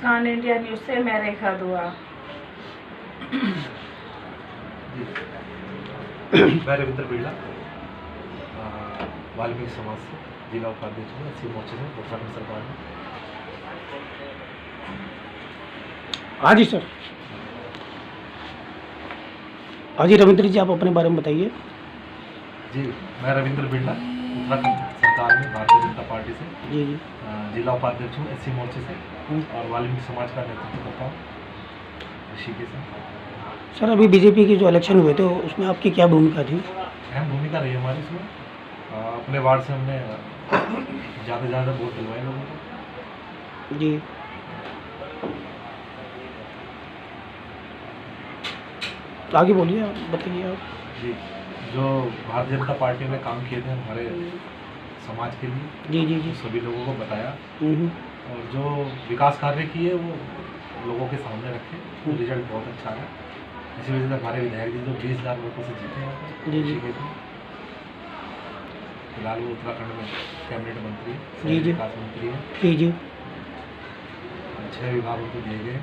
मुस्कान India news से मैं रेखा दुआ। मैं रविंद्र बिरला, वाल्मीकि समाज से जिला उपाध्यक्ष हूँ, इसी मोर्चे से उत्तराखंड सरकार में। हाँ जी सर। हाँ जी रविंद्र जी, आप अपने बारे में बताइए। जी, मैं रविंद्र बिरला, उत्तराखंड सरकार में भारतीय जनता पार्टी से जी जी जिला उपाध्यक्ष हूँ, इसी मोर्चे से, और वाल्मीकि समाज का नेतृत्व करता हूँ ऋषिकेश से। सर, अभी बीजेपी के जो इलेक्शन हुए थे उसमें आपकी क्या भूमिका थी? अहम भूमिका रही हमारी इसमें। अपने वार्ड से हमने ज़्यादा से ज़्यादा वोट दिलवाए लोगों को। जी, आगे बोलिए, आप बताइए आप। जी, जो भारतीय जनता पार्टी ने काम किए थे हमारे समाज के लिए, जी जी जी। सभी लोगों को बताया, और जो विकास कार्य किए वो लोगों के सामने रखे, तो रिजल्ट बहुत अच्छा आया। इसी वजह से हमारे विधायक जी जो 20,000 वोटों से जीते हैं जी जी। फिलहाल वो उत्तराखंड में कैबिनेट मंत्री है, जी जी। विकास मंत्री है। जी जी। 6 विभाग उनको दिए गए।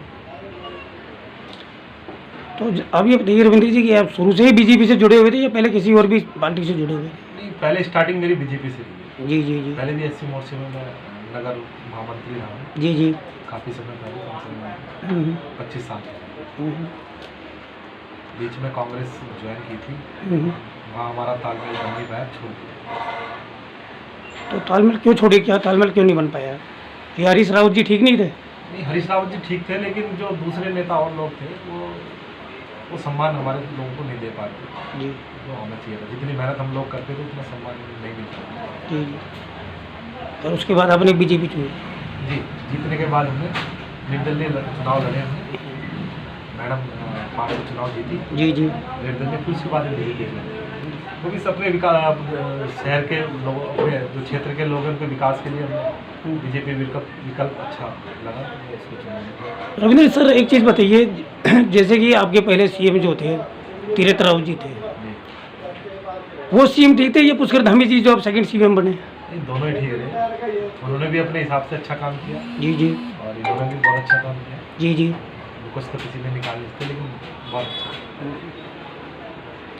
तो अब ये बताइए रविंद्र जी कि आप शुरू से ही बीजेपी से जुड़े हुए थे या पहले किसी और भी पार्टी से जुड़े हुए थे? नहीं, पहले स्टार्टिंग मेरी बीजेपी से रही है। जी जी जी। पहले भी एससी मोर्चे में मैं नगर महामंत्री रहा हूँ जी जी। काफ़ी समय पहले, कम से कम 25 साल बीच में कांग्रेस ज्वाइन की थी, वहाँ हमारा तालमेल बन नहीं पाया, छोड़ दिया। तो तालमेल क्यों छोड़े, क्या तालमेल क्यों नहीं बन पाया? ये हरीश रावत जी ठीक नहीं थे? नहीं, हरीश रावत जी ठीक थे, लेकिन जो दूसरे नेता और लोग थे वो सम्मान हमारे लोगों को नहीं दे पाते जी। जो होना चाहिए था। जितनी मेहनत हम लोग करते थे उतना सम्मान नहीं मिलता। जी जी। और उसके बाद आपने बीजेपी चुनी? जी, जीतने के बाद हमने निर्दलीय चुनाव लड़े हमने। मैडम 5 चुनाव जीती। जी जी। निर्दलीय, फिर उसके बाद बीजेपी लड़ी। वो भी अपने विकास, शहर के लोगों, अपने जो क्षेत्र के लोगों के विकास के लिए हमें बीजेपी विकल्प अच्छा लगा, उसको चुना। रविंद्र सर, एक चीज़ बताइए, जैसे कि आपके पहले सीएम जो थे तीरथ रावत जी थे, वो सीएम ठीक थे या पुष्कर धामी जी जो अब सेकंड सीएम बने? नहीं, दोनों ही ठीक रहे। उन्होंने भी अपने हिसाब से अच्छा काम किया। जी जी। और इन्होंने भी बहुत अच्छा काम किया। जी जी। कुछ तो किसी ने निकाल थे, लेकिन बहुत अच्छा।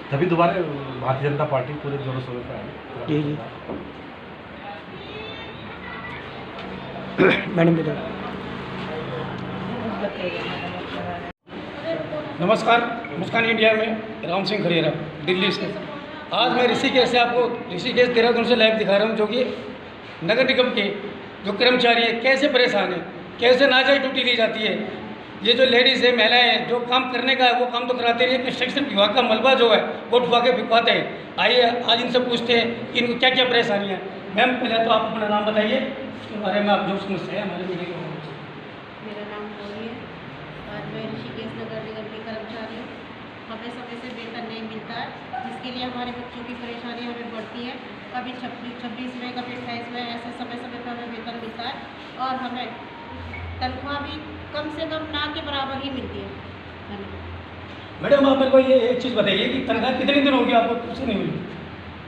तभी दोबारा भारतीय जनता पार्टी पूरे जोरों शोरों पर आई। जी जी। मैडम बताइए। नमस्कार, मुस्कान इंडिया में राम सिंह खरेरा, दिल्ली से। आज मैं ऋषिकेश से आपको ऋषिकेश देहरादून से लाइव दिखा रहा हूँ, जो कि नगर निगम के जो कर्मचारी हैं कैसे परेशान हैं, कैसे नाजायज ड्यूटी दी जाती है। ये जो लेडीज़ है, महिलाएं हैं, जो काम करने का है वो काम तो कराते नहीं है, कंस्ट्रक्शन विभाग का मलबा जो है वो उठवा के फिकवाते हैं। आइए आज इनसे पूछते हैं कि इनको क्या क्या परेशानियाँ हैं। मैम, पहले तो आप अपना नाम बताइए, इसके बारे में आप जो समस्या है हमारे मिले। मेरा नाम मोनी है और मैं ऋषिकेश नगर निगम की कर्मचारी हूँ। हमें समय से वेतन नहीं मिलता है, जिसके लिए हमारे बच्चों की परेशानी हमें बढ़ती है। कभी 26 में, कभी 28 में, ऐसे समय समय पर हमें वेतन मिलता है और हमें तनख्वाह भी कम से कम ना के बराबर ही मिलती है। मैडम, आप मेरे को ये एक चीज़ बताइए कि तनख्वाह कितने दिन हो गया आपको कुछ नहीं मिली?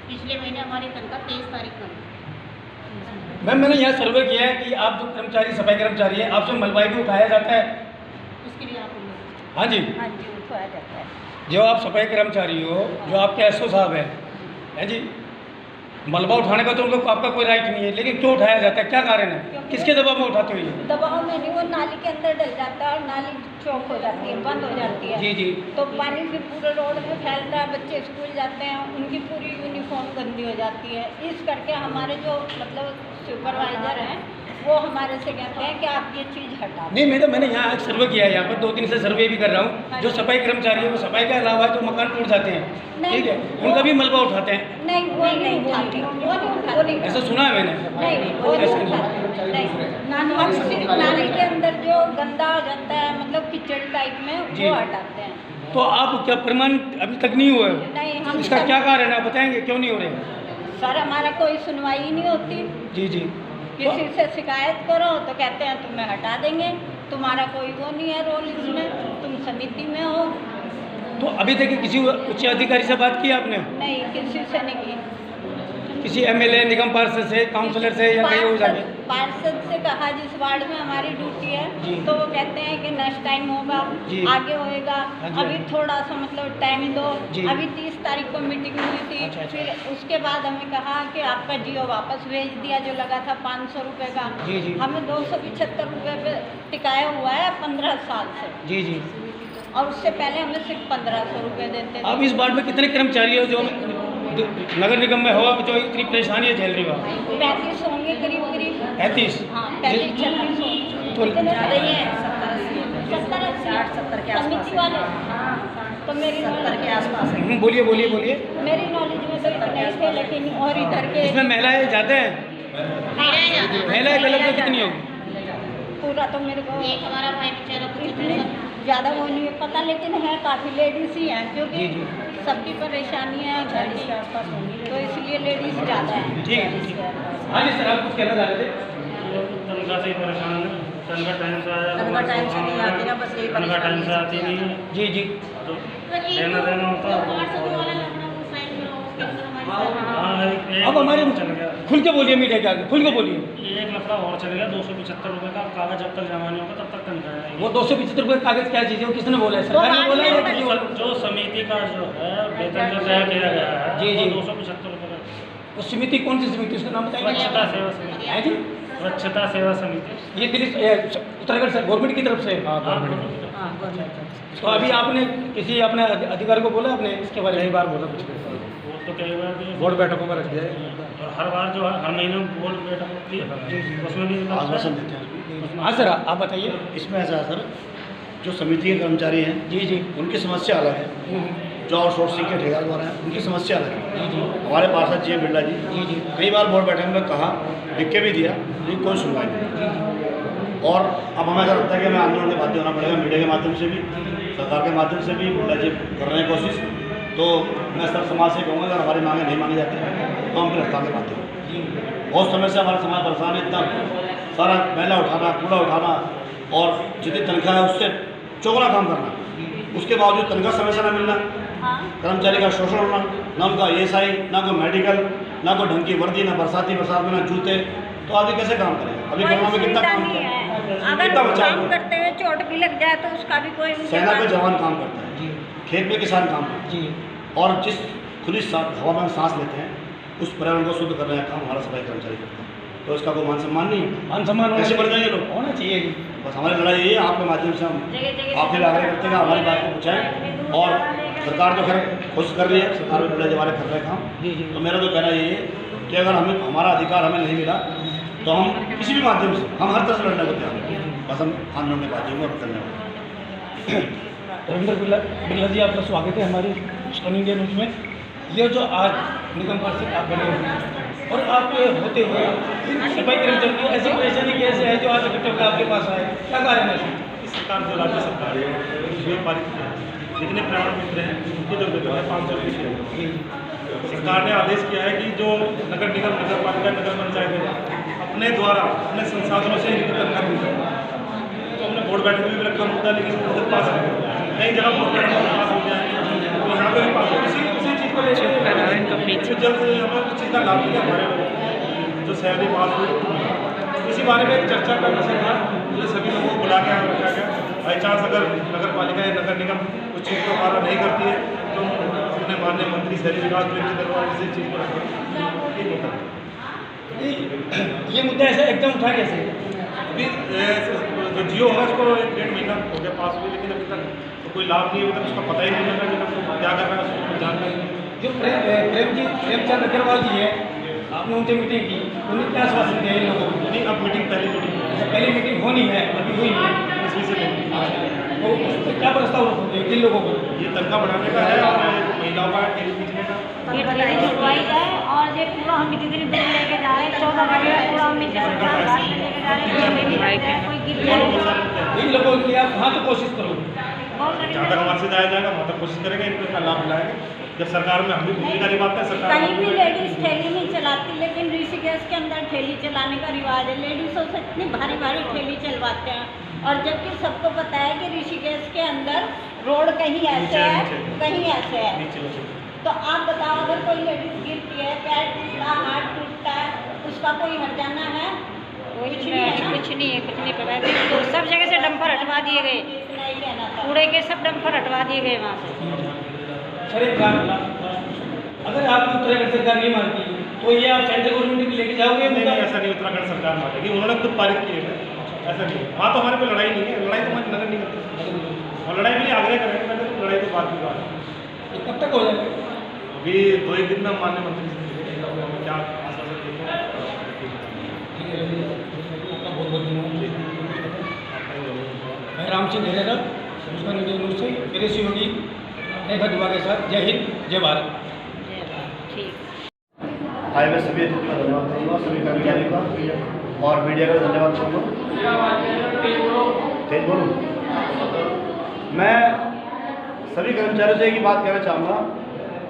पिछले महीने हमारी तनख्वाह 23 तारीख को मिली। मैम, मैंने यहाँ सर्वे किया है कि आप जो कर्मचारी, सफाई कर्मचारी है, आपसे मलबा भी उठाया जाता है? उसके लिए आप हाँ जी। हाँ जी, उठाया जाता है। जो आप सफाई कर्मचारी हो, जो आपके एसओ साहब हैं जी, मलबा उठाने का तो उन लोग को आपका कोई राइट नहीं है, लेकिन क्यों उठाया जाता है, क्या कारण है, किसके दबाव में उठाते हो ये? दबाव में नहीं, वो नाली के अंदर डल जाता है और नाली चौक हो जाती है, बंद हो जाती है। जी जी। तो पानी भी पूरे रोड में फैलता है, बच्चे स्कूल जाते हैं, उनकी पूरी यूनिफॉर्म गंदी हो जाती है। इस करके हमारे जो मतलब सुपरवाइजर हैं वो हमारे से कहते हैं कि आप ये चीज़ हटाओ। नहीं मैडम, मैंने यहाँ आज सर्वे किया है, यहाँ पर 2 दिन से सर्वे भी कर रहा हूँ। जो सफाई कर्मचारी है वो सफाई के अलावा जो मकान टूट जाते हैं, ठीक है, उनका भी मलबा उठाते हैं। नहीं, वो नहीं उठाते, वो नहीं उठाते। ऐसा सुना है मैंने। नहीं, वो नहीं उठाते। नहीं, हम सिर्फ नाली के अंदर जो गंदा हो जाता है, मतलब कीचड़ टाइप में, वो हटाते हैं। तो आप क्या प्रमाण अभी तक नहीं हुआ है? नहीं, हम इसका क्या कारण है, बताएंगे क्यों नहीं हो रहे? सर, हमारा कोई सुनवाई ही नहीं होती। जी जी। किसी से शिकायत करो तो कहते हैं तुम्हें हटा देंगे, तुम्हारा कोई वो नहीं है रोल इसमें, तुम समिति में हो। तो अभी तक किसी उच्च अधिकारी से बात की आपने? नहीं, किसी से नहीं की। किसी एमएलए, निगम पार्षद से, काउंसलर से या कहीं हो जाके? पार्षद से कहा जिस वार्ड में हमारी ड्यूटी है, जी। तो वो कहते हैं कि नेक्स्ट टाइम होगा, जी। आगे होएगा, हाँ जी। अभी थोड़ा सा मतलब टाइम दो। जी। अभी 30 तारीख को मीटिंग हुई थी। अच्छा, अच्छा। फिर उसके बाद हमें कहा कि आपका जियो वापस भेज दिया, जो लगा था 500 रुपये का। जी, जी। हमें 275 रुपये पे टिकाया हुआ है 15 साल से, जी जी। और उससे पहले हमें सिर्फ 1500 रुपये देते थे। अब इस वार्ड में कितने कर्मचारी हो जो नगर निगम में हो, जो इतनी परेशानी झेल रही हो? 35 होंगे करीब करीब। 35? हाँ, 35-36 होंगे। तो इतने ज़्यादा ही है, 70-80 60-70 के आसपास समिति है। वाले। तो मेरी 70 के आसपास है। बोलिए बोलिए बोलिए। मेरी नॉलेज में तो इतने ही थे, लेकिन और इधर के इसमें महिलाएं जाते हैं? महिलाएं क्लब में कितनी होगी? पूरा तो मेरे को एक हमारा भाई बेचारा कुछ इतनी ज़्यादा वो नहीं है पता, लेकिन है काफ़ी लेडीज़ ही हैं, क्योंकि जी, जी। सबकी परेशानियाँ घर के आसपास होंगी, तो इसलिए लेडीज़ ज़्यादा हैं। ठीक है, ठीक है। हाँ जी सर, आप कुछ कहना चाह रहे थे? तनख्वाह से ही परेशान है। तनख्वाह टाइम से आया, तनख्वाह टाइम से नहीं आती ना, बस यही तनख्वाह टाइम से आती नहीं है, जी जी। तो देना होता है। हाँ, अब हमारे चल गया, खुल के बोलिए, मीडिया के आगे खुल के बोलिए। एक लफड़ा और चल गया। 275 रुपये का कागज जब तक जमा नहीं होगा तब तक तनख्वाह आएगी। वो 275 रुपये कागज क्या चीज़ है, वो किसने बोला है? सरकार ने बोला है या किसी और? जो समिति का जो है वेतन जो तय किया गया है, जी, जी। 275 रुपये का। वो समिति कौन सी समिति, उसका नाम बताइए। स्वच्छता सेवा समिति। है जी? स्वच्छता सेवा समिति। ये दिल्ली उत्तराखंड से गवर्नमेंट की तरफ से? हाँ, हाँ, तो अभी आपने किसी अपने अधिकारी को बोला आपने इसके बारे में? कई बार बोला, कुछ वो तो कई बार भी बोर्ड बैठकों में रख दिया है। और हर बार जो है हर महीने बोर्ड बैठक होती है, उसमें भी आश्वासन देते हैं। हाँ सर, आप बताइए। इसमें ऐसा है सर, जो समिति के कर्मचारी हैं जी जी। उनकी समस्या अलग है, जो आउटसोर्सिंग के ठेकेदार द्वारा हैं उनकी समस्या अलग है। जी जी। हमारे पार्षद जी बिरला जी जी जी। कई बार बोर्ड बैठक में कहा, लिख के भी दिया, लेकिन कोई सुनवाई नहीं। और अब हमें ऐसा लगता है कि हमें आंदोलन के बाध्य होना पड़ेगा, मीडिया के माध्यम से भी, सरकार के माध्यम से भी। बिरला जी कर रहे हैं कोशिश, तो मैं सब समाज से कहूँगा अगर हमारी मांगें नहीं मांगी जाती तो हम फिर हड़ताल के बाध्य होंगे। बहुत समय से हमारा समाज परेशान है, इतना सारा मैला उठाना, कूड़ा उठाना और जितनी तनख्वाह है उससे चौगुना काम करना, उसके बावजूद तनख्वाह समय से न मिलना, कर्मचारी का शोषण होना, ना उनका ESI, ना कोई मेडिकल, ना कोई ढंग की वर्दी, ना बरसात में ना जूते, तो आदमी कैसे काम करें? अभी कोरोना में कितना काम किया, अगर कितना बचाव काम हुआ? करते हुए चोट भी लग जाए तो उसका भी कोई उनके सेना पे पास- जवान काम करता है, खेत में किसान काम करता जी। है, और जिस खुली हवा में सांस लेते हैं उस पर्यावरण को शुद्ध करने का काम हमारा सफाई कर्मचारी करता है, तो इसका कोई मान सम्मान नहीं है। मान सम्मान होना कैसे बढ़ चाहिए। जाएंगे लोग? होना चाहिए जी। बस हमारी लड़ाई ये है, आपके माध्यम से हम आपसे आग्रह करते हैं कि हमारी बात को पहुँचाएँ, और सरकार तो खैर कोशिश कर रही है, सरकार में बिरला जी हमारे कर रहे हैं काम। जी जी। तो मेरा तो कहना ये है कि अगर हमें हमारा अधिकार हमें नहीं मिला तो हम किसी भी माध्यम से हम हर तरह से लड़ने को तैयार हैं, बस हम आंदोलन के बाध्य होंगे और करने वाले। रविंद्र बिरला जी, आपका स्वागत है हमारे सन इंडिया न्यूज़ में। ये जो आज निगम पार्षद आप बने हुए हैं और आप होते हुए सफाई कर्मचारी की ऐसी परेशानी कैसे है जो आज इकट्ठे होकर आपके पास आए, क्या कारण है? इस सरकार जो राज्य सरकार है जो पारित किया है, जितने प्राइवेट मित्र हैं उनकी जो वेतन है 500 रुपये। सरकार ने आदेश किया है कि जो नगर निगम, नगर पालिका, नगर पंचायत है अपने द्वारा अपने संसाधनों से इनकी तनख्वाह दी जाए। तो हमने बोर्ड बैठक में भी रखा मुद्दा, लेकिन उधर पास कई जगह बोर्ड बैठक में पास हो गया है, तो यहाँ पे भी पास हो। इसी चीज़ को लेकर जल्द हमें उस चीज़ का लाभ मिले हमारे लोग जो सैलरी पास हुई, इसी बारे में एक चर्चा करना सरकार मुझे सभी लोगों को बुला के यहाँ रखा गया। बाई चांस अगर नगर पालिका या नगर निगम कुछ चीज़ को हमारा नहीं करती है तो अपने माननीय मंत्री शहरी विकास के दरबार इसी चीज़ को रखें, ठीक होता है। ये मुद्दा ऐसे एकदम उठा कैसे? अभी जो जियो है उसको 1.5 महीना हो गया पास हुई, लेकिन अभी तक तो कोई लाभ नहीं है, अभी तक उसका पता ही नहीं लगा कि हमको क्या करना है, उसको जानकारी नहीं। जो प्रेमचंद अग्रवाल जी है, आपने उनसे मीटिंग की, उन्होंने क्या आश्वासन दिया इन लोगों को? नहीं, अब पहली मीटिंग पहली मीटिंग होनी है, अभी हुई है, इस विषय में तो उस पर क्या प्रस्ताव रखोगे इन लोगों को? ये तनख्वाह बढ़ाने का है और महिलाओं का खींचने का। ये ठेली छुड़वाई जाए, और ये पूरा हम जितनी दूर लेके जा रहे हैं 14 वगैरह पूरा हम नीचे सरकार घाट में लेके जा रहे हैं, कोई भी नहीं जाए, कोई गिर जाए। इन लोगों की आप कहाँ तक कोशिश करोगे? जहाँ तक हमारे से जाया जाएगा वहाँ तक कोशिश करेंगे, इनका लाभ दिलाएंगे। जब सरकार में हम भी भूमिका निभाते हैं, सरकार कहीं भी लेडीज ठेली नहीं चलाती, लेकिन ऋषिकेश के अंदर ठेली चलाने का रिवाज है। लेडीज़ों से इतनी भारी भारी ठेली चलवाते हैं, और जबकि सबको पता है कि ऋषिकेश के अंदर रोड कहीं ऐसे है, कहीं ऐसे है। तो आप बताओ, अगर कोई लेडीज गिरती है, पैर टूटता, हाथ टूटता है, उसका कोई हर्जाना है? कुछ नहीं है ना? कुछ नहीं है, कुछ नहीं करा। तो सब जगह से डंपर हटवा दिए गए, इतना ही कहना था। कूड़े के सब डंपर हटवा दिए गए वहाँ से। सर एक बात, अगर आपकी उत्तराखंड सरकार नहीं मानती तो ये आप सेंट्रल गवर्नमेंट लेके जाओगे? नहीं नहीं, ऐसा नहीं उत्तराखंड सरकार मानेगी, उन्होंने खुद पारित किए हैं, ऐसा नहीं। वहाँ तो हमारे पे लड़ाई नहीं है, लड़ाई तो हमारी नगर नहीं करती, और लड़ाई भी नहीं आग्रह करेंगे, मैंने लड़ाई तो बात की बात है। ये कब तक हो जाएगा? अभी 2-1 दिन में हम माननीय मंत्री से क्या आश्वासन देते हैं। आपका बहुत बहुत धन्यवाद। मैं राम सिंह घेरेरा, मुस्कान इंडिया न्यूज़ से मेरे सहयोगी रेखा दुआ के साथ। जय हिंद, जय भारत। ठीक। आए हुए सभी अतिथियों का धन्यवाद करूँगा, सभी कर्मचारियों का और मीडिया का धन्यवाद करूँगा। तेज बोलूँ? मैं सभी कर्मचारियों से एक ही बात कहना चाहूँगा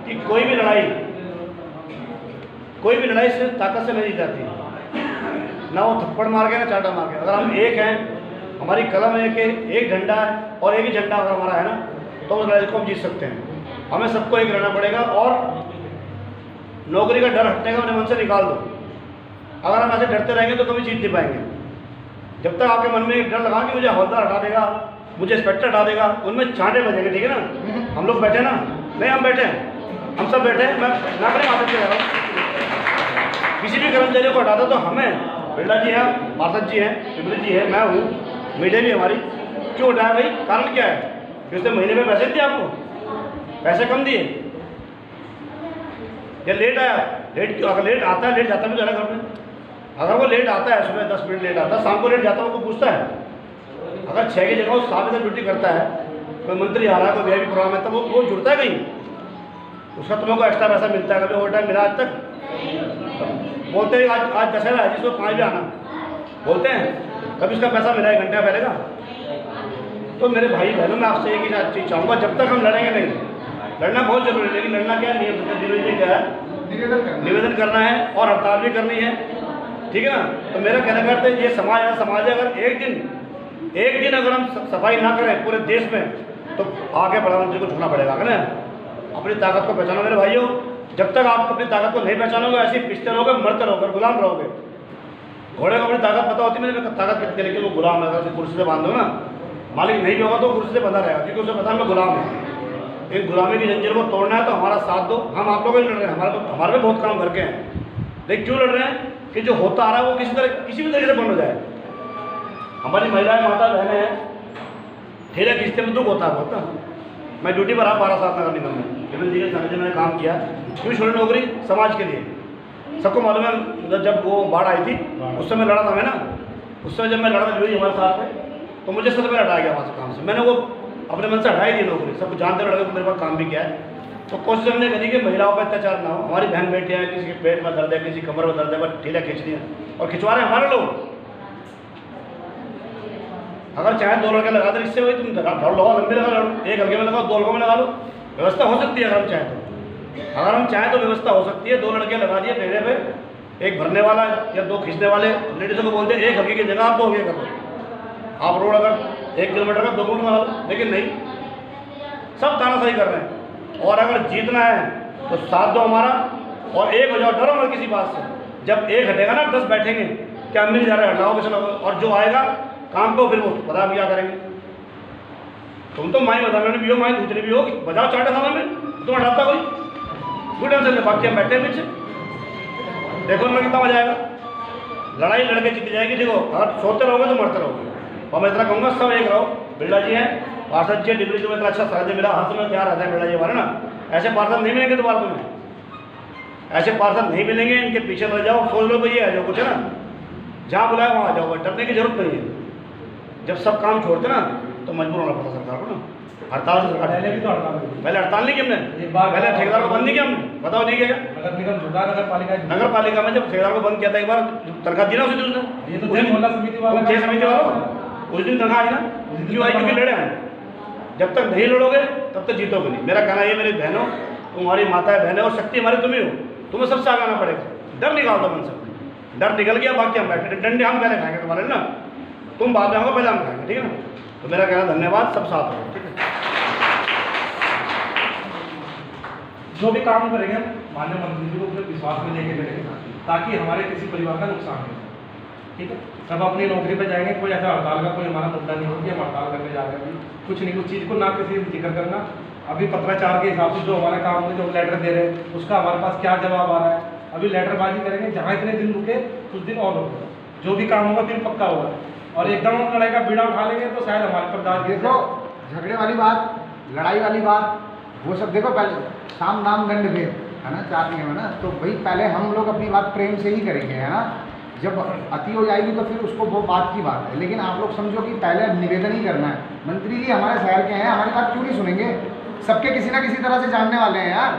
कि कोई भी लड़ाई सिर्फ ताकत से नहीं जाती, ना वो थप्पड़ मार के ना चाटा मार के। अगर हम एक हैं, हमारी कलम एक है, एक झंडा है और एक ही झंडा अगर हमारा है ना, तो उस लड़ाई को हम जीत सकते हैं। हमें सबको एक रहना पड़ेगा और नौकरी का डर हटने का अपने मन से निकाल दो। अगर हम ऐसे डरते रहेंगे तो कभी जीत नहीं पाएंगे। जब तक आपके मन में एक डर लगा कि मुझे हवलदार हटा देगा, मुझे इंस्पेक्टर हटा देगा, उनमें चांटे बजेंगे, ठीक है ना? हम लोग बैठे ना, नहीं हम बैठे हैं, हम सब बैठे हैं। मैं अपने माध्यम से कह रहा हूँ, किसी भी कर्मचारियों को हटाता तो हमें, बिरला जी हैं, पार्षद जी हैं, विमल जी है, मैं हूँ, मीडिया भी हमारी, क्यों हटाया भाई? कारण क्या है? कि उसने महीने में पैसे दिए आपको, पैसे कम दिए या लेट आया? लेट क्यों? अगर लेट आता है, लेट जाता भी तो है ना घर में। अगर वो लेट आता है, सुबह 10 मिनट लेट आता है, शाम को लेट जाता है, वो पूछता है। अगर 6 की जगह वो 7 बजे ड्यूटी करता है, कोई मंत्री आ रहा है, कोई वीआईपी प्रोग्राम है, तो वो जुड़ता है कहीं, उसका तुम्हें को एक्स्ट्रा पैसा मिलता है। कभी ओवर टाइम मिला आज तक? बोलते हैं आज दशहरा है जिसको 5 बजे आना, बोलते हैं कभी उसका पैसा मिला 1 घंटा पहले का? तो मेरे भाई बहनों, मैं आपसे एक ही चीज़ चाहूँगा, जब तक हम लड़ेंगे नहीं, लड़ना बहुत जरूरी है, लेकिन लड़ना क्या है, नियम क्या है? निवेदन करना है और हड़ताल भी करनी है, ठीक है ना? तो मेरा कहना करते ये समाज है, अगर एक दिन अगर हम सफाई ना करें पूरे देश में, तो आगे प्रधानमंत्री को झुकना पड़ेगा ना। अपनी ताकत को पहचानो मेरे भाइयों। जब तक आप अपनी ताकत को नहीं पहचानोगे, ऐसे ही पिछते रहोगे, मरते रहोगे, गुलाम रहोगे। घोड़े को अपनी ताकत पता होती है, मेरे ताकत कितनी, लेकिन वो गुलाम है। अगर कुर्सी से बांध दो ना, मालिक नहीं भी होगा तो कुर्सी से बंधा रहेगा, क्योंकि उसे पता है मैं गुलाम हूँ। इन गुलामी की जंजीर को तोड़ना है तो हमारा साथ दो। हम आप लोगों से लड़ रहे हैं, हमारे पे बहुत काम करके हैं, लेकिन क्यों लड़ रहे हैं? कि जो होता आ रहा है वो किसी भी तरीके से बंद हो जाए। हमारी महिलाएं, माता बहनें हैं, ठेले खींचते में दुख होता है बहुत ना। मैं ड्यूटी पर रहा 12 साल नगर निगम में, विमल जी के संग मैंने काम किया। क्यों छोड़ी नौकरी? समाज के लिए। सबको मालूम है जब वो बाढ़ आई थी उस समय लड़ा था मैं ना, उस समय जब मैं लड़ा था हमारे साथ में, तो मुझे सबसे पहले हटाया गया वहाँ से काम से। मैंने वो अपने मन से हटाई दी नौकरी, सब जानते लड़के को मेरे पास काम भी किया है। तो कोशिश हमने करी कि महिलाओं पर अत्याचार ना हो। हमारी बहन बेटियाँ हैं, किसी के पेट में दर्द है, किसी कमर में दर्द है, बस ठेला खींच दिया और खिंचवा रहे हैं हमारे लोग। अगर चाहे 2 लड़के लगा दे, इससे वही तुम दौड़ लगाओ, लंबे लगा लो, 1 हल्के में लगाओ, 2 हल्कों में लगा लो, व्यवस्था हो सकती है। अगर हम चाहें तो व्यवस्था हो सकती है। 2 लड़के लगा दिए ठेले पे, एक भरने वाला या 2 खींचने वाले। लेडीज़ों को बोलते हैं 1 हल्के की जगह आप 2 हल्के कर लो। आप रोड अगर 1 किलोमीटर का 2 किलोमीटर लगा लो, लेकिन नहीं, सब तानाशाही कर रहे हैं। और अगर जीतना है तो साथ दो हमारा और एक हो जाओ, डरो मत किसी बात से। जब एक हटेगा ना 10 बैठेंगे कि हम भी नहीं जा रहे, हटाओ चलो। और जो आएगा काम को फिर वो पता क्या करेंगे। तुम तो माई बदलने भी हो, माई दूसरे भी हो, बजाओ चाटे सामान में, तुम हटाता कोई टेंशन नहीं। बाकी हम बैठे पीछे, देखो ना कितना मजा आएगा। लड़ाई लड़के जीत जाएगी। देखो अगर सोते रहोगे तो मरते रहोगे। और मैं इतना कहूँगा सब एक रहो। बिरला जी हैं, पार्षद जी, डिप्टी जी में इतना अच्छा साथ मिला, हर समय क्या रहता है बिरला जी हमारे ना। ऐसे पार्षद नहीं मिलेंगे दोबारा तुम्हें, ऐसे पार्षद नहीं मिलेंगे। इनके पीछे लग जाओ, सोच लो भैया जो कुछ है ना, जहाँ बुलाए वहाँ आ जाओ, डरने की जरूरत नहीं है। जब सब काम छोड़ते ना तो मजबूर होना पड़ता सरकार को ना। हड़ताल से सरकार पहले भी तो पहले हड़ताल नहीं की हमने, पहले ठेकेदार को बंद नहीं किया हमने, बताओ नहीं किया। नगर पालिका में जब ठेकेदार को बंद किया था एक बार, तनख्वाह दी ना उसी दिन समिति वालों, उस दिन तनख्वाह आई ना। क्यों आई? क्योंकि लड़े हम। जब तक नहीं लड़ोगे तब तक जीतोगे नहीं। मेरा कहना ये मेरी बहनों, तुम्हारी माताएं बहनें और शक्ति हमारी तुम्हें हो, तुम्हें सबसे आगे आना पड़ेगा। डर निकाल दो मन से, डर निकल गया, बाकी हम बैठे। डंडे हम पहले खाएंगे तुम्हारे ना, तुम बाद में आओगे, पहले हम खाएंगे, ठीक है ना। तो मेरा कहना धन्यवाद, सब साथ हो, ठीक है। जो भी काम करेंगे हम माननीय मंत्री जी को पूरे विश्वास में लेके करेंगे ताकि हमारे किसी परिवार का नुकसान नहीं हो। ठीक है, सब अपनी नौकरी पे जाएंगे, कोई ऐसा हड़ताल का कोई हमारा मुद्दा नहीं हो कि हम हड़ताल करने जा रहे हैं, कुछ नहीं, उस चीज़ को ना किसी जिक्र करना। अभी पत्राचार के हिसाब से जो हमारे काम में जो लेटर दे रहे हैं उसका हमारे पास क्या जवाब आ रहा है, अभी लेटरबाजी करेंगे, जहाँ इतने दिन रुके कुछ दिन और रुके, जो भी काम होगा फिर पक्का होगा, और एकदम हम लड़ाई का बीड़ा उठा लेंगे तो शायद हमारे पर दाज देखो झगड़े वाली बात, लड़ाई वाली बात, वो सब देखो पहले साम दाम दंड भेद है ना, 4 नियम है ना, तो भाई पहले हम लोग अपनी बात प्रेम से ही करेंगे है ना, जब अति हो जाएगी तो फिर उसको वो बात की बात है, लेकिन आप लोग समझो कि पहले निवेदन ही करना है। मंत्री जी हमारे शहर के हैं, हमारी बात क्यों नहीं सुनेंगे? सबके किसी ना किसी तरह से जानने वाले हैं यार,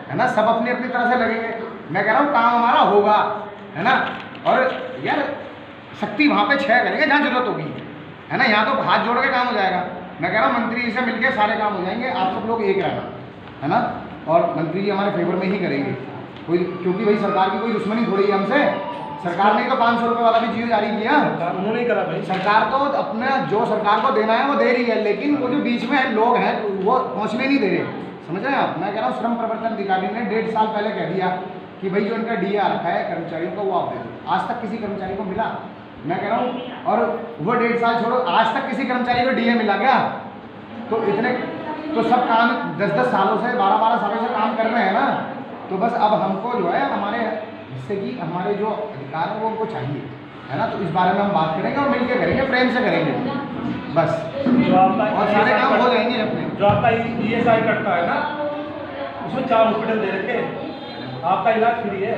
है ना, सब अपनी अपनी तरह से लगेंगे। मैं कह रहा हूँ काम हमारा होगा, है ना, और यार शक्ति वहाँ पे 6 करेंगे जहाँ जरूरत होगी, है ना, यहाँ तो हाथ जोड़ के काम हो जाएगा। मैं कह रहा हूँ मंत्री जी से मिलकर सारे काम हो जाएंगे, आप सब लोग एक रहना, है ना, और मंत्री जी हमारे फेवर में ही करेंगे कोई, क्योंकि भाई सरकार की कोई दुश्मनी थोड़ी है हमसे। सरकार ने तो 500 रुपये वाला भी जियो जारी किया, उन्होंने ही करा भाई, सरकार तो अपने जो सरकार को देना है वो दे रही है, लेकिन वो जो बीच में लोग हैं वो पहुँचने नहीं दे रहे, समझ रहे हैं आप? मैं कह रहा हूँ श्रम प्रवर्तन अधिकारी ने 1.5 साल पहले कह दिया कि भाई जो इनका डीए आ रखा है कर्मचारियों का वो आप दे दो, आज तक किसी कर्मचारी को मिला? मैं कह रहा हूँ, और वो 1.5 साल छोड़ो, आज तक किसी कर्मचारी को डीए मिला क्या? तो इतने तो सब काम 10-10 सालों से 12-12 सालों से काम कर रहे हैं ना, तो बस अब हमको जो है हमारे हिस्से की हमारे जो अधिकार है वो हमको चाहिए, है ना, तो इस बारे में हम बात करेंगे और मिलकर करेंगे, प्रेम से करेंगे बस, जो आपका और सारे काम हो जाएंगे अपने। जो आपका ESI कटता है ना, उसमें 4 हॉस्पिटल दे रखे, आपका इलाज फ्री है,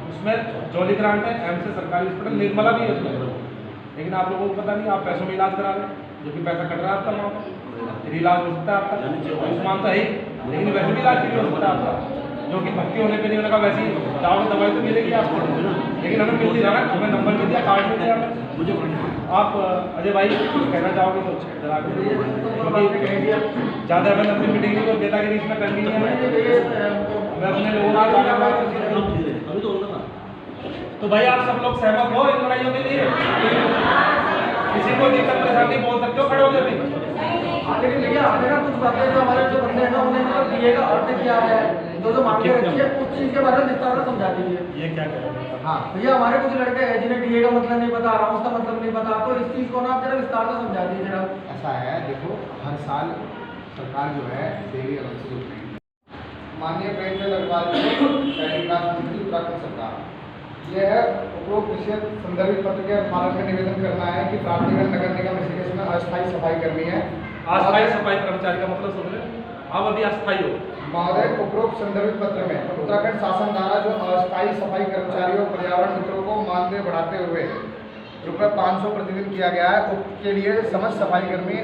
उसमें जॉली ग्रांट है, एम्स से सरकारी हॉस्पिटल, निर्मला भी है उसमें, लेकिन आप लोगों को पता नहीं, आप पैसों में इलाज करा रहे हैं, जो कि पैसा कट रहा है आपका वहाँ पर, इलाज हो सकता है आपका, आयुष्मान तो है ही, लेकिन वैसे भी इलाज फ्री हो सकता है आपका, जो कि भर्ती होने पे नहीं होने का, वैसे ही जाओगे दवाई तो मिलेगी आपको, लेकिन हमें मिलती जाना, हमें नंबर मिल दिया, कार्ड मिल दिया हमें। आप अजय भाई कुछ कहना चाहोगे तो जरा, क्योंकि ज़्यादा हमें लंबी मीटिंग नहीं, नेतागिरी इसमें करनी है, मैं अपने लोगों को, तो भाई आप सब लोग सहमत हो इन लड़ाइयों के लिए? किसी को दिक्कत परेशानी बोल सकते हो, खड़े हो जाए। लेकिन देखिए आपने ना कुछ बातें जो हमारे जो बंदे हैं ना उन्हें मतलब डीए का अर्थ क्या है, जो मांगे रखी है उस चीज़ के बारे में विस्तार से समझा दीजिए। ये क्या कह रहे हैं? हाँ भैया, हमारे कुछ लड़के हैं जिन्हें डीए का मतलब नहीं पता, अराउंस का मतलब नहीं पता, तो इस चीज़ को ना आप जरा विस्तार से समझा दीजिए जरा। ऐसा है, देखो हर साल सरकार जो है डेली अलाउंसेस होते हैं। माननीय प्रेमचंद अग्रवाल जी शहरी विकास मंत्री उत्तराखंड सरकार, यह है उपरोक्त विषय संदर्भित पत्र के अनुपालन में निवेदन करना है कि प्राप्तिगत नगर निगम ऋषिकेश में अस्थायी सफाई करनी है। अस्थायी सफाई कर्मचारी का मतलब समझ रहे, आप अभी अस्थायी हो महोदय, उपरोक्त संदर्भित पत्र में उत्तराखंड शासन द्वारा जो अस्थायी सफाई कर्मचारियों पर्यावरण मित्रों को मानदेय बढ़ाते हुए रुपये 500 प्रतिदिन किया गया है, उसके लिए समस्त सफाई कर्मी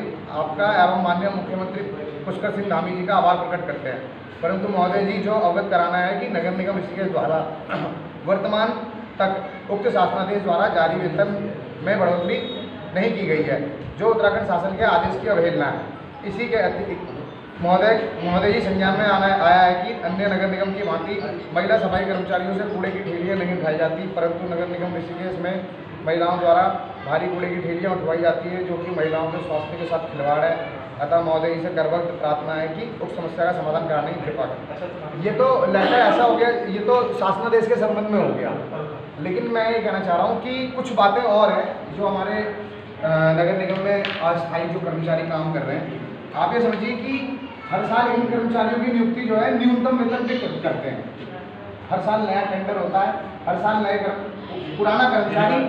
आपका एवं माननीय मुख्यमंत्री पुष्कर सिंह धामी जी का आभार प्रकट करते हैं। परंतु महोदय जी जो अवगत कराना है कि नगर निगम ऋषिकेश द्वारा वर्तमान तक उक्त शासनादेश द्वारा जारी वेतन में बढ़ोतरी नहीं की गई है, जो उत्तराखंड शासन के आदेश की अवहेलना है। इसी के अतिरिक्त महोदय जी संज्ञान में आया है कि अन्य नगर निगम की भांति महिला सफाई कर्मचारियों से कूड़े की ठेलियाँ नहीं उठाई जाती, परंतु नगर निगम ऋषिकेश में महिलाओं द्वारा भारी कूड़े की ठेलियाँ उठवाई जाती है, जो कि महिलाओं के स्वास्थ्य के साथ खिलवाड़ है। अतः महोदय जी से गर्वक्त प्रार्थना है कि उस समस्या का समाधान कराने की कृपा करें। ये तो लेटर ऐसा हो गया, ये तो शासनादेश के संबंध में हो गया, लेकिन मैं ये कहना चाह रहा हूँ कि कुछ बातें और हैं जो हमारे नगर निगम में अस्थायी जो कर्मचारी काम कर रहे हैं। आप ये समझिए कि हर साल इन कर्मचारियों की नियुक्ति जो है न्यूनतम वेतन पे करते हैं, हर साल नया टेंडर होता है, हर साल नए पुराना कर्मचारी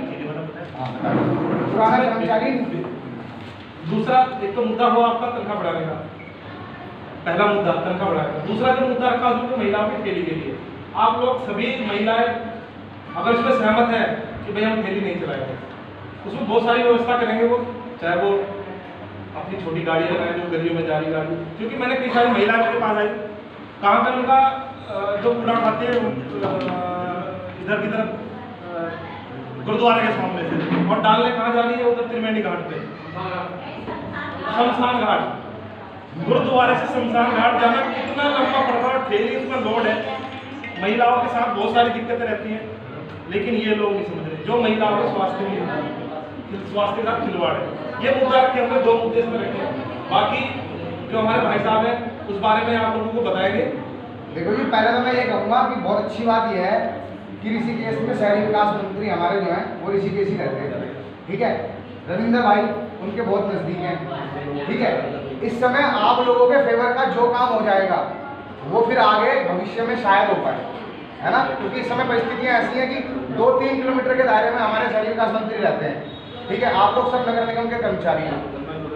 दूसरा एक तो मुद्दा हुआ आपका तनख्वाह बढ़ाने का, पहला मुद्दा तनख्वाह बढ़ाने का। दूसरा जो मुद्दा रखा उसमें महिलाओं की थैली के लिए, आप लोग सभी महिलाएं अगर इसमें सहमत है कि भाई हम थैली नहीं चलाएंगे, उसमें बहुत सारी व्यवस्था करेंगे, वो चाहे वो अपनी छोटी गाड़ी लगाएं जो गलियों में जा रही गाड़ी, क्योंकि मैंने कई सारी महिलाएं मेरे पास आई, कहाँ पर उनका जो कूड़ा उठाते हैं इधर की तरफ गुरुद्वारे के सामने से, और डालने कहाँ जा रही है, उधर त्रिवेणी घाट पे, शमशान घाट, गुरुद्वारे से शमशान घाट जाना कितना लंबा पड़ता है, ठेली उसमें लोड है, महिलाओं के साथ बहुत सारी दिक्कतें रहती हैं, लेकिन ये लोग नहीं समझ रहे, जो महिलाओं के स्वास्थ्य के साथ खिलवाड़ है। ये मुद्दा रखे, हमने 2 मुद्दे इसमें रखे, बाकी जो हमारे भाई साहब हैं उस बारे में आप लोगों को बताएंगे देखो जी, पहले तो मैं ये कहूँगा कि बहुत अच्छी बात यह है कि ऋषिकेश में शहरी विकास मंत्री हमारे जो हैं वो ऋषिकेश ही रहते हैं, ठीक है। रविंद्र भाई उनके बहुत नज़दीक हैं, ठीक है। इस समय आप लोगों के फेवर का जो काम हो जाएगा वो फिर आगे भविष्य में शायद हो पाए, है ना, क्योंकि इस समय परिस्थितियाँ ऐसी हैं कि 2-3 किलोमीटर के दायरे में हमारे शहरी विकास मंत्री रहते हैं, ठीक है। आप लोग सब नगर निगम के कर्मचारी हैं,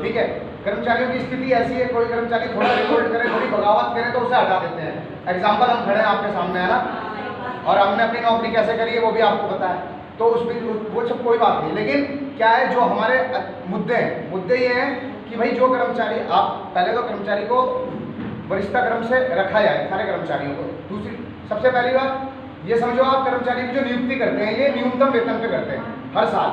ठीक है। कर्मचारियों की स्थिति ऐसी है, कोई कर्मचारी थोड़ा रिवोल्ट करे, थोड़ी बगावत करे तो उसे हटा देते हैं। एग्जाम्पल हम खड़े हैं आपके सामने, है ना, और हमने अपनी नौकरी कैसे करी है वो भी आपको पता है, तो उसमें वो सब कोई बात नहीं। लेकिन क्या है, जो हमारे मुद्दे ये हैं कि भाई जो कर्मचारी, आप पहले तो कर्मचारी को वरिष्ठता क्रम से रखा जाए, सारे कर्मचारियों को। दूसरी सबसे पहली बात ये समझो, आप कर्मचारी की जो नियुक्ति करते हैं ये न्यूनतम वेतन पे करते हैं हर साल,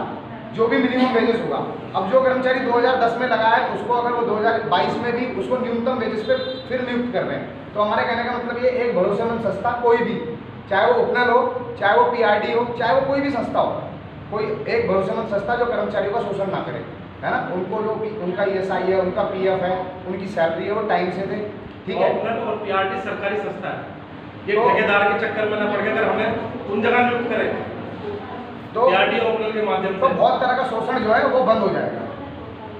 जो भी मिनिमम वेजेस होगा। अब जो कर्मचारी 2010 में लगा है उसको अगर वो 2022 में भी उसको न्यूनतम वेजेस पे फिर नियुक्त कर रहे हैं, तो हमारे कहने का मतलब ये एक भरोसेमंद संस्था, कोई भी, चाहे वो उपनल हो, चाहे वो PRD हो, चाहे वो कोई भी संस्था हो, कोई एक भरोसेमंद संस्था जो कर्मचारियों का शोषण ना करे, है ना। उनको जो उनका ESI है, उनका PF है, उनकी सैलरी है, वो टाइम से दे, ठीक है। और PRD सरकारी संस्था है, ये ठेकेदार के चक्कर में ना पड़ के अगर हमें उन जगह नियुक्त करें तो PRD और के माध्यम से बहुत तरह का शोषण जो है वो बंद हो जाएगा,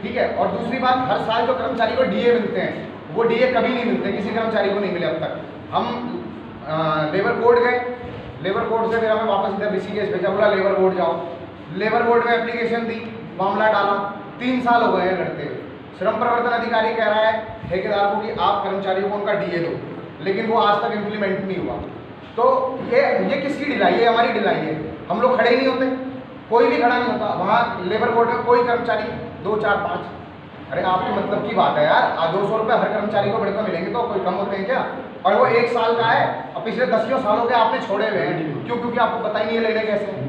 ठीक है। और दूसरी बात, हर साल जो कर्मचारी को DA मिलते हैं वो DA कभी नहीं मिलते, किसी कर्मचारी को नहीं मिले अब तक। हम लेबर कोर्ट गए, लेबर कोर्ट से फिर हमें वापस इधर ऋषिकेश भेजा, बोला लेबर बोर्ड जाओ। लेबर बोर्ड में एप्लीकेशन दी, मामला डाला, 3 साल हो गए हैं लड़ते हुए। श्रम प्रवर्तन अधिकारी कह रहा है ठेकेदार को कि आप कर्मचारियों को उनका DA दो, लेकिन वो आज तक इम्प्लीमेंट नहीं हुआ। तो ये किसकी ढिलाई है? हमारी ढिलाई है। हम लोग खड़े ही नहीं होते, कोई भी खड़ा नहीं होता। वहाँ लेबर बोर्ड में कोई कर्मचारी 2, 4, 5, अरे आपकी मतलब की बात है यार, 200 रुपये हर कर्मचारी को बढ़कर मिलेंगे तो कोई कम होते हैं क्या? और वो 1 साल का है और पिछले 10 सालों के आपने छोड़े हुए हैं, क्यों? क्योंकि आपको पता ही नहीं है लेने कैसे हैं।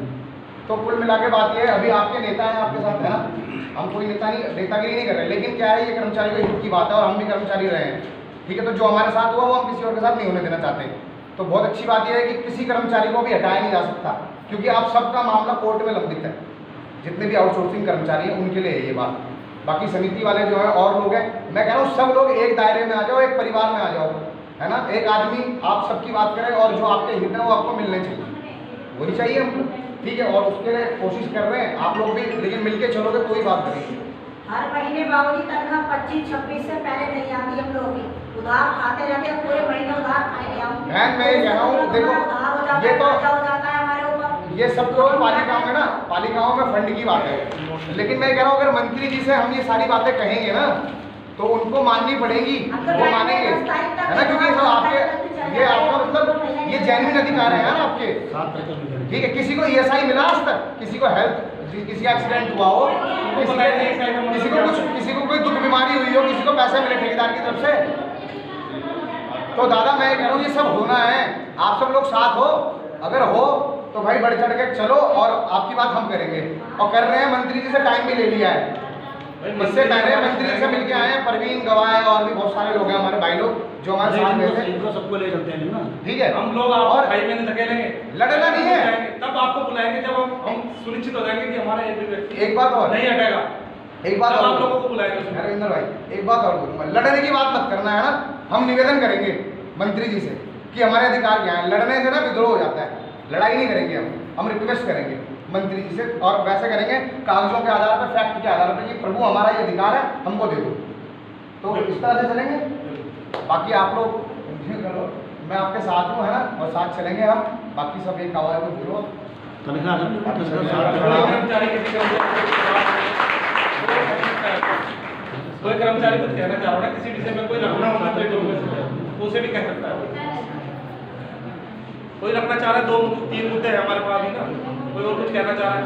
तो कुल मिला के बात ये है, अभी आपके नेता हैं आपके साथ, है ना, हम कोई नेतागिरी नहीं कर रहे, लेकिन क्या है, ये कर्मचारी के हित की बात है और हम भी कर्मचारी रहे हैं, ठीक है। तो जो हमारे साथ हुआ वो हम किसी और के साथ नहीं होने देना चाहते। तो बहुत अच्छी बात यह है कि किसी कर्मचारी को भी हटाया नहीं जा सकता, क्योंकि आप सबका मामला कोर्ट में लंबित है। जितने भी आउटसोर्सिंग कर्मचारी हैं उनके लिए है ये बात। बाकी समिति वाले जो है और लोग हैं, मैं कह रहा हूँ सब लोग एक दायरे में आ जाओ, एक परिवार में आ जाओ, है ना। एक आदमी आप सबकी बात करे और जो आपके हित है वो आपको मिलने चाहिए, वही चाहिए हमको, ठीक है। और उसके लिए कोशिश कर रहे हैं आप लोग भी, लेकिन मिलके चलोगे कोई बात नहीं। हर महीने बाबूजी तनख्वाह 25-26 से पहले नहीं आती, हम लोग भी उधार खाते रहते हैं, पूरे महीने उधार खाएंगे हम। मैं ये कह रहा हूँ, देखो ये तो ये सब तो पालिकाओं में ना, पालिकाओं में फंड की बात है, लेकिन मैं कह रहा हूँ अगर मंत्री जी से हम ये सारी बातें कहेंगे ना तो उनको माननी पड़ेगी, वो मानेंगे, है ना, क्योंकि तो आपके ये आपका मतलब ये जेन्युइन अधिकार है यार आपके, ठीक है। किसी को ESI मिला आज तक? किसी को हेल्थ, किसी का एक्सीडेंट हुआ हो, किसी को कोई दुख बीमारी हुई हो, किसी को पैसे मिले ठेकेदार की तरफ से? तो दादा मैं कह रहा हूँ ये सब होना है, आप सब लोग साथ हो, अगर हो तो भाई बढ़ चढ़ के चलो और आपकी बात हम करेंगे, और कर रहे हैं। मंत्री जी से टाइम भी ले लिया है, इससे पहले मंत्री जी से मिलके आए हैं, परवीन गवाह है और भी बहुत सारे लोग हैं हमारे भाई लोग जो हमारे साथ गए थे, सबको ले चलते हैं ना, ठीक है। हम लोग और भाई में धकेलेंगे, लड़ना नहीं है, तब आपको बुलाएंगे जब हम सुनिश्चित हो जाएंगे कि हमारा एक बात और नहीं हटेगा, एक बात और आप लोगों को बुलाएंगे। रविंदर भाई एक बात और बोलूँगा, लड़ने की बात मत करना, है ना। हम निवेदन करेंगे मंत्री जी से कि हमारे अधिकार क्या है, लड़ने से ना विद्रोह हो जाता है, लड़ाई नहीं करेंगे हम रिक्वेस्ट करेंगे मंत्री जी से, और वैसे करेंगे कागजों के आधार पर, फैक्ट के आधार पर कि प्रभु हमारा ये अधिकार है, हमको दे दो। तो इस तरह से चलेंगे। बाकी आप लोग करो, मैं आपके साथ हूँ, है ना, और साथ चलेंगे हम। बाकी सब एक आवाज़ को बोलो, कोई कर्मचारी कुछ कहना चाह रहा है किसी विषय में, कोई रखना होगा तो उसे भी कह सकता है। कोई रखना चाह रहा है, 2-3 मुद्दे हैं हमारे पास भी ना, कोई और कुछ कहना चाह रहा है?